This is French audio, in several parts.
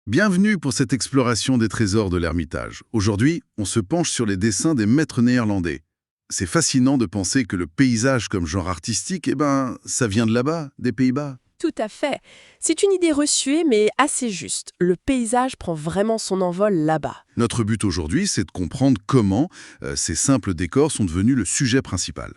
Bienvenue pour cette exploration des trésors de l'Ermitage. Aujourd'hui, on se penche sur les dessins des maîtres néerlandais. C'est fascinant de penser que le paysage comme genre artistique, ça vient de là-bas, des Pays-Bas. Tout à fait. C'est une idée reçue, mais assez juste. Le paysage prend vraiment son envol là-bas. Notre but aujourd'hui, c'est de comprendre comment ces simples décors sont devenus le sujet principal.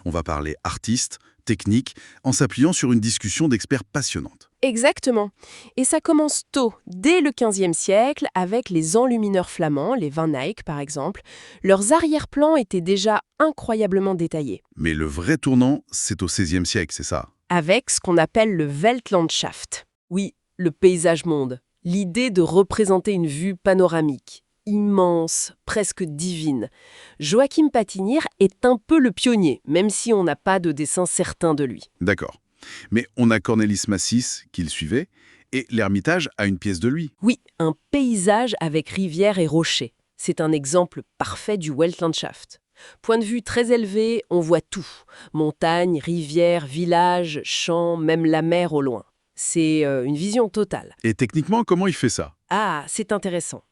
On va parler artistes, technique, en s'appuyant sur une discussion d'experts passionnante. Exactement. Et ça commence tôt, dès le XVe siècle, avec les enlumineurs flamands, les Van Eyck par exemple. Leurs arrière-plans étaient déjà incroyablement détaillés, Mais le vrai tournant, c'est au XVIe siècle, c'est ça. avec ce qu'on appelle le Weltlandschaft. Oui, le paysage monde. L'idée de représenter une vue panoramique, immense, presque divine. Joachim Patinir est un peu le pionnier, même si on n'a pas de dessin certain de lui. D'accord. Mais on a Cornelis Massis qui le suivait, et l'Ermitage a une pièce de lui. Oui, un paysage avec rivière et rochers. C'est un exemple parfait du Weltlandschaft. Point de vue très élevé, on voit tout. Montagnes, rivières, villages, champs, même la mer au loin. C'est une vision totale. Et techniquement, comment il fait ça? Ah, c'est intéressant.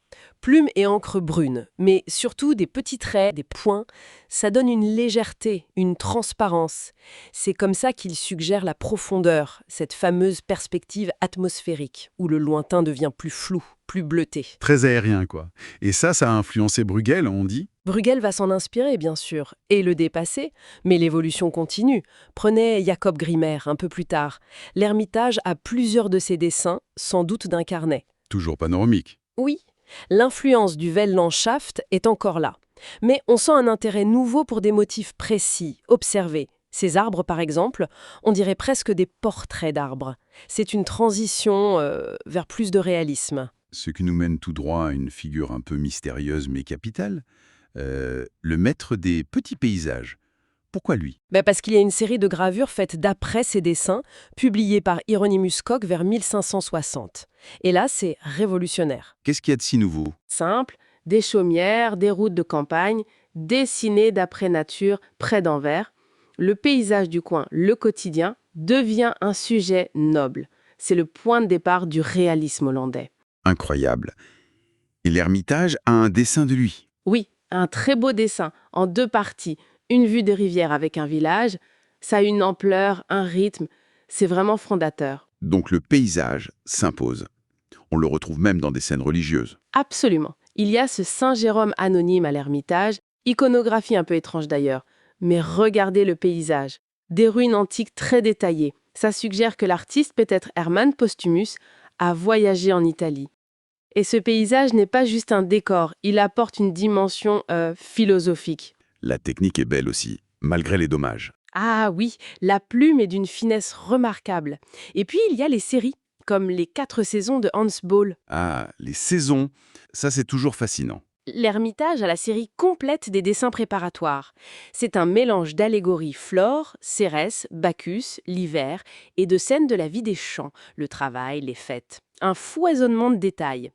Plume et encre brune, mais surtout des petits traits, des points, ça donne une légèreté, une transparence. C'est comme ça qu'il suggère la profondeur, cette fameuse perspective atmosphérique, où le lointain devient plus flou, plus bleuté. Très aérien, quoi. Et ça a influencé Bruegel, on dit? Bruegel va s'en inspirer, bien sûr, et le dépasser, mais l'évolution continue. Prenez Jacob Grimmer un peu plus tard. L'Ermitage a plusieurs de ses dessins, sans doute d'un carnet. Toujours panoramique. Oui, l'influence du Weltlandschaft est encore là. Mais on sent un intérêt nouveau pour des motifs précis, observés. Ces arbres, par exemple, on dirait presque des portraits d'arbres. C'est une transition vers plus de réalisme. Ce qui nous mène tout droit à une figure un peu mystérieuse mais capitale. Le maître des petits paysages. Pourquoi lui? Parce qu'il y a une série de gravures faites d'après ces dessins, publiées par Hieronymus Koch vers 1560. Et là, c'est révolutionnaire. Qu'est-ce qu'il y a de si nouveau? Simple, des chaumières, des routes de campagne, dessinées d'après nature, près d'Anvers. Le paysage du coin, le quotidien, devient un sujet noble. C'est le point de départ du réalisme hollandais. Incroyable. Et l'Ermitage a un dessin de lui. Oui, un très beau dessin, en deux parties. Une vue de rivière avec un village. Ça a une ampleur, un rythme. C'est vraiment fondateur. Donc le paysage s'impose. On le retrouve même dans des scènes religieuses. Absolument. Il y a ce Saint Jérôme anonyme à l'Ermitage, iconographie un peu étrange d'ailleurs. Mais regardez le paysage. Des ruines antiques très détaillées. Ça suggère que l'artiste, peut-être Hermann Postumus, a voyagé en Italie. Et ce paysage n'est pas juste un décor, il apporte une dimension philosophique. La technique est belle aussi, malgré les dommages. Ah oui, la plume est d'une finesse remarquable. Et puis il y a les séries, comme les 4 saisons de Hans Boll. Ah, les saisons, ça c'est toujours fascinant. L'Ermitage a la série complète des dessins préparatoires. C'est un mélange d'allégories Flore, Cérès, Bacchus, l'hiver, et de scènes de la vie des champs, le travail, les fêtes. Un foisonnement de détails.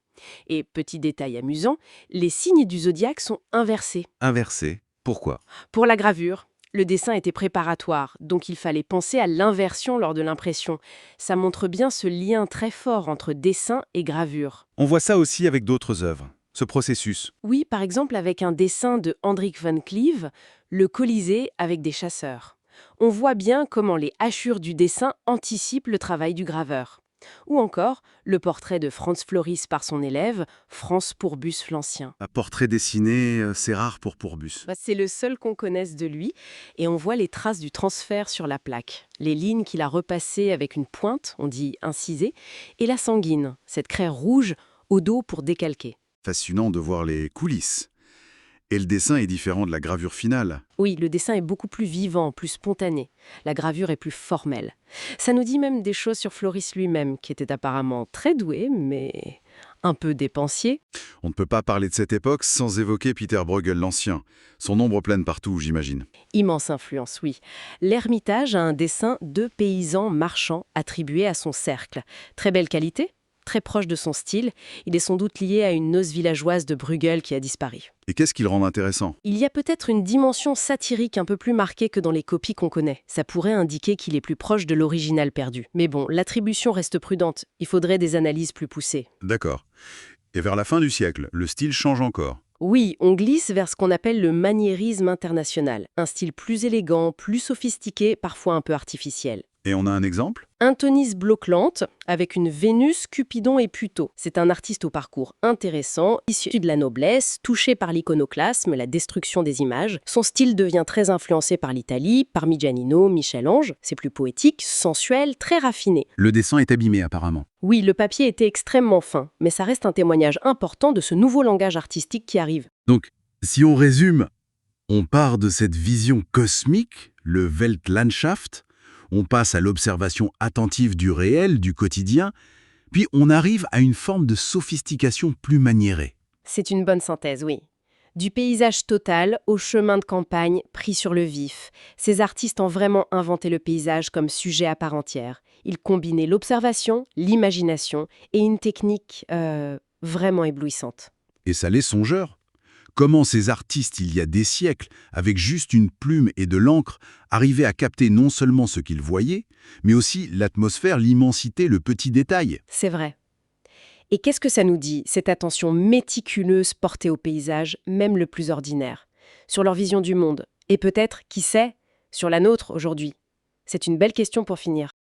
Et petit détail amusant, les signes du zodiaque sont inversés. Inversé, pourquoi? Pour la gravure, le dessin était préparatoire, donc il fallait penser à l'inversion lors de l'impression. Ça montre bien ce lien très fort entre dessin et gravure. On voit ça aussi avec d'autres œuvres, ce processus. Oui, par exemple avec un dessin de Hendrik van Cleve, le Colisée avec des chasseurs. On voit bien comment les hachures du dessin anticipent le travail du graveur. Ou encore le portrait de Franz Floris par son élève, Franz Pourbus l'Ancien. Un portrait dessiné, c'est rare pour Pourbus. C'est le seul qu'on connaisse de lui, et on voit les traces du transfert sur la plaque. Les lignes qu'il a repassées avec une pointe, on dit incisée, et la sanguine, cette craie rouge au dos pour décalquer. Fascinant de voir les coulisses. Et le dessin est différent de la gravure finale. Oui, le dessin est beaucoup plus vivant, plus spontané. La gravure est plus formelle. Ça nous dit même des choses sur Floris lui-même, qui était apparemment très doué, mais un peu dépensier. On ne peut pas parler de cette époque sans évoquer Peter Bruegel l'Ancien. Son ombre plane partout, j'imagine. Immense influence, oui. L'Ermitage a un dessin de paysans marchands attribué à son cercle. Très belle qualité, très proche de son style. Il est sans doute lié à une noce villageoise de Bruegel qui a disparu. Et qu'est-ce qui le rend intéressant? Il y a peut-être une dimension satirique un peu plus marquée que dans les copies qu'on connaît. Ça pourrait indiquer qu'il est plus proche de l'original perdu. Mais bon, l'attribution reste prudente. Il faudrait des analyses plus poussées. D'accord. Et vers la fin du siècle, le style change encore. Oui, on glisse vers ce qu'on appelle le maniérisme international. Un style plus élégant, plus sophistiqué, parfois un peu artificiel. Et on a un exemple? Antonis Blokland, avec une Vénus, Cupidon et Puto. C'est un artiste au parcours intéressant, issu de la noblesse, touché par l'iconoclasme, la destruction des images. Son style devient très influencé par l'Italie, Parmigianino, Michel-Ange. C'est plus poétique, sensuel, très raffiné. Le dessin est abîmé apparemment. Oui, le papier était extrêmement fin, mais ça reste un témoignage important de ce nouveau langage artistique qui arrive. Donc, si on résume, on part de cette vision cosmique, le Weltlandschaft, on passe à l'observation attentive du réel, du quotidien, puis on arrive à une forme de sophistication plus maniérée. C'est une bonne synthèse, oui. Du paysage total au chemin de campagne pris sur le vif. Ces artistes ont vraiment inventé le paysage comme sujet à part entière. Ils combinaient l'observation, l'imagination et une technique vraiment éblouissante. Et ça les songeurs. Comment ces artistes, il y a des siècles, avec juste une plume et de l'encre, arrivaient à capter non seulement ce qu'ils voyaient, mais aussi l'atmosphère, l'immensité, le petit détail. C'est vrai. Et qu'est-ce que ça nous dit, cette attention méticuleuse portée au paysage, même le plus ordinaire, sur leur vision du monde, et peut-être, qui sait, sur la nôtre aujourd'hui? C'est une belle question pour finir.